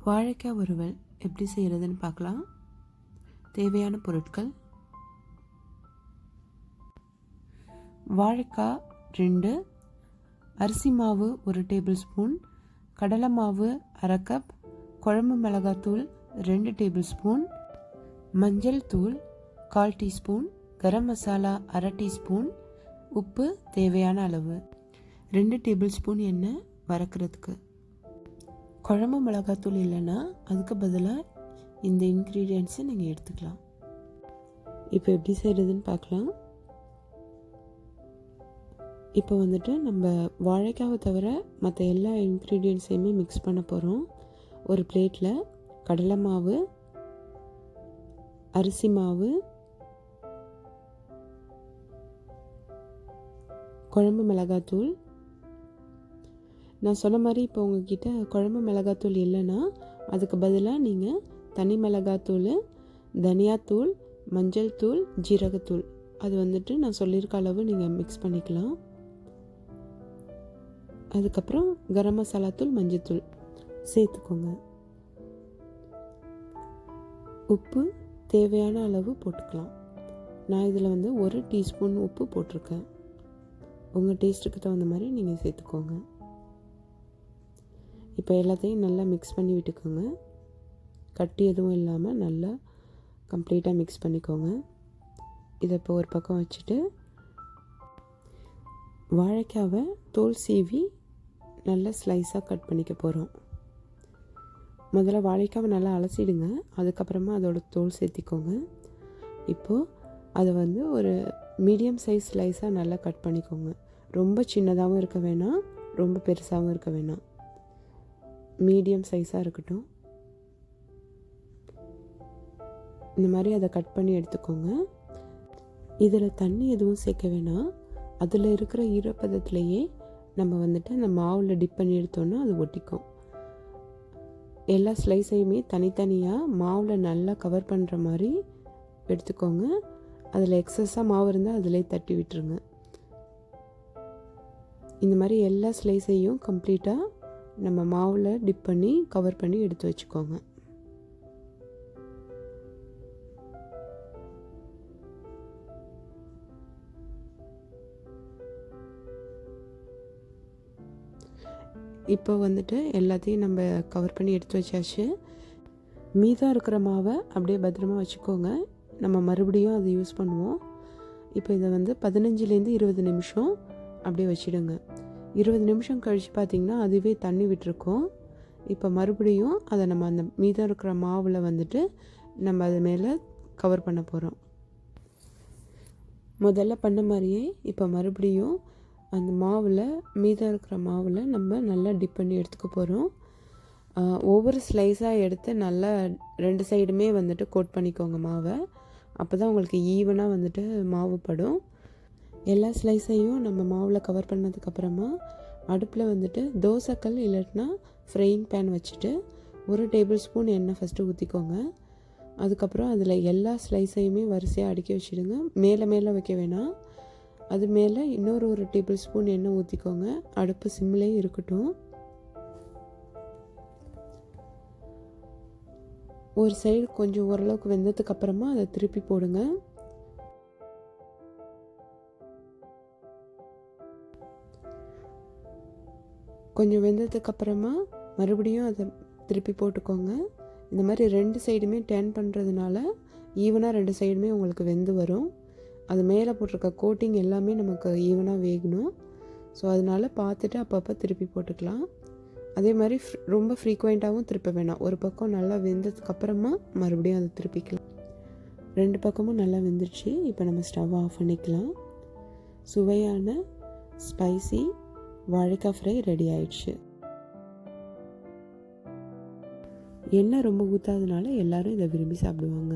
வாழைக்காய் வறுவல் எப்படி செய்கிறதுன்னு பார்க்கலாம். தேவையான பொருட்கள்: வாழைக்காய் 2, அரிசி மாவு 1 டேபிள் ஸ்பூன், கடலை மாவு 1/2 கப், குழம்பு மிளகாத்தூள் 2 டேபிள் ஸ்பூன், மஞ்சள் தூள் 1/4 டீஸ்பூன், கரம் மசாலா 1/2 டீஸ்பூன், உப்பு தேவையான அளவு, 2 டேபிள் ஸ்பூன் எண்ணெய் வறுக்கிறதுக்கு. குழம்பு மிளகாத்தூள் இல்லைன்னா அதுக்கு பதிலாக இந்த இன்க்ரீடியன்ட்ஸை நீங்கள் எடுத்துக்கலாம். இப்போ எப்படி செய்கிறதுன்னு பார்க்கலாம். இப்போ நம்ம வாழைக்காவை தவிர மற்ற எல்லா இன்க்ரீடியன்ட்ஸையுமே மிக்ஸ் பண்ண போகிறோம். ஒரு பிளேட்டில் கடலை மாவு, அரிசி மாவு, குழம்பு மிளகாத்தூள். நான் சொன்ன மாதிரி இப்போ உங்ககிட்ட குழம்பு மிளகாத்தூள் இல்லைன்னா அதுக்கு பதிலாக நீங்கள் தனி மிளகாத்தூள், தனியாத்தூள், மஞ்சள் தூள், ஜீரகத்தூள் அது நான் சொல்லியிருக்க அளவு நீங்கள் மிக்ஸ் பண்ணிக்கலாம். அதுக்கப்புறம் கரம் மசாலாத்தூள், மஞ்சள் சேர்த்துக்கோங்க. உப்பு தேவையான அளவு போட்டுக்கலாம். நான் இதில் 1 டீஸ்பூன் உப்பு போட்டிருக்கேன். உங்கள் டேஸ்ட்டுக்கு தகுந்த மாதிரி நீங்கள் சேர்த்துக்கோங்க. இப்போ எல்லாத்தையும் நல்லா மிக்ஸ் பண்ணி விட்டுக்கோங்க. கட்டி எதுவும் இல்லாமல் நல்லா கம்ப்ளீட்டாக மிக்ஸ் பண்ணிக்கோங்க. இதை இப்போ ஒரு பக்கம் வச்சுட்டு வாழைக்காவை தோல் சீவி நல்லா ஸ்லைஸாக கட் பண்ணிக்க போகிறோம். முதல்ல வாழைக்காவை நல்லா அலசிடுங்க. அதுக்கப்புறமா அதோட தோல் சேர்த்திக்கோங்க. இப்போது அதை ஒரு மீடியம் சைஸ் ஸ்லைஸாக நல்லா கட் பண்ணிக்கோங்க. ரொம்ப சின்னதாகவும் இருக்க வேணாம், ரொம்ப பெருசாகவும் இருக்க வேணாம், மீடியம் சைஸாக இருக்கட்டும். இந்த மாதிரி அதை கட் பண்ணி எடுத்துக்கோங்க. இதில் தண்ணி எதுவும் சேர்க்க வேணாம். அதில் இருக்கிற ஈரப்பதத்துலேயே நம்ம அந்த மாவில் டிப் பண்ணி எடுத்தோன்னா அது ஒட்டிக்கும். எல்லா ஸ்லைஸையுமே தனித்தனியாக மாவில் நல்லா கவர் பண்ணுற மாதிரி எடுத்துக்கோங்க. அதில் எக்ஸஸாக மாவு இருந்தால் அதிலே தட்டி விட்டுருங்க. இந்த மாதிரி எல்லா ஸ்லைஸையும் கம்ப்ளீட்டாக நம்ம மாவில் டிப் பண்ணி கவர் பண்ணி எடுத்து வச்சுக்கோங்க. இப்போ எல்லாத்தையும் நம்ம கவர் பண்ணி எடுத்து வச்சாச்சு. மீதம் இருக்கிற மாவை அப்படியே பத்திரமா வச்சுக்கோங்க. நம்ம மறுபடியும் அதை யூஸ் பண்ணுவோம். இப்போ இதை 15லேருந்து 20 நிமிஷம் அப்படியே வச்சிடுங்க. 20 நிமிஷம் கழித்து பார்த்திங்கன்னா அதுவே தண்ணி விட்டுருக்கோம். இப்போ மறுபடியும் அதை நம்ம அந்த மீதம் இருக்கிற மாவில் நம்ம அது மேலே கவர் பண்ண போகிறோம். முதல்ல பண்ண மாதிரியே இப்போ மறுபடியும் அந்த மாவில் மீதம் இருக்கிற மாவில் நம்ம நல்லா டிப் பண்ணி எடுத்துக்க போகிறோம். ஒவ்வொரு ஸ்லைஸாக எடுத்து நல்லா 2 சைடுமே கோட் பண்ணிக்கோங்க மாவை. அப்போ தான் உங்களுக்கு ஈவனாக மாவு படும். எல்லா ஸ்லைஸையும் நம்ம மாவில் கவர் பண்ணதுக்கப்புறமா அடுப்பில் தோசைக்கல் இல்லைன்னா ஃப்ரையிங் பேன் வச்சுட்டு 1 டேபிள் ஸ்பூன் எண்ணெய் ஃபஸ்ட்டு ஊற்றிக்கோங்க. அதுக்கப்புறம் அதில் எல்லா ஸ்லைஸையுமே வரிசையாக அடுக்கி வச்சுடுங்க. மேலே வைக்க வேணாம். அது மேலே இன்னொரு 1 டேபிள் ஸ்பூன் எண்ணெய் ஊற்றிக்கோங்க. அடுப்பு சிம்லேயே இருக்கட்டும். ஒரு சைடு கொஞ்சம் ஓரளவுக்கு வெந்ததுக்கப்புறமா அதை திருப்பி போடுங்க. கொஞ்சம் வெந்ததுக்கப்புறமா மறுபடியும் அதை திருப்பி போட்டுக்கோங்க. இந்த மாதிரி 2 சைடுமே டர்ன் பண்ணுறதுனால ஈவனாக 2 சைடுமே உங்களுக்கு வெந்து வரும். அது மேலே போட்டிருக்க கோட்டிங் எல்லாமே நமக்கு ஈவனாக வேகணும். ஸோ அதனால் பார்த்துட்டு அப்பப்போ திருப்பி போட்டுக்கலாம். அதே மாதிரி ரொம்ப ஃப்ரீக்வெண்ட்டாகவும் திருப்ப வேணாம். ஒரு பக்கம் நல்லா வெந்ததுக்கப்புறமா மறுபடியும் அதை திருப்பிக்கலாம். 2 பக்கமும் நல்லா வெந்துருச்சு. இப்போ நம்ம ஸ்டவ் ஆஃப் பண்ணிக்கலாம். சுவையான ஸ்பைசி வாழைக்காய் ஃப்ரை ரெடி ஆயிடுச்சு. எண்ணெய் ரொம்ப ஊற்றாதனால எல்லோரும் இதை விரும்பி சாப்பிடுவாங்க.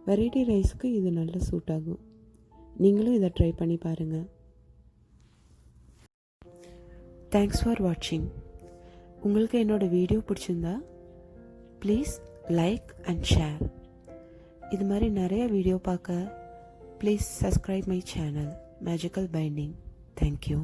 வெரைட்டி ரைஸ்க்கு இது நல்ல சூட் ஆகும். நீங்களும் இதை ட்ரை பண்ணி பாருங்கள். தேங்க்ஸ் ஃபார் வாட்சிங். உங்களுக்கு என்னோடய வீடியோ பிடிச்சிருந்தா ப்ளீஸ் லைக் அண்ட் ஷேர். இது மாதிரி நிறைய வீடியோ பார்க்க please subscribe my channel magical binding. Thank you.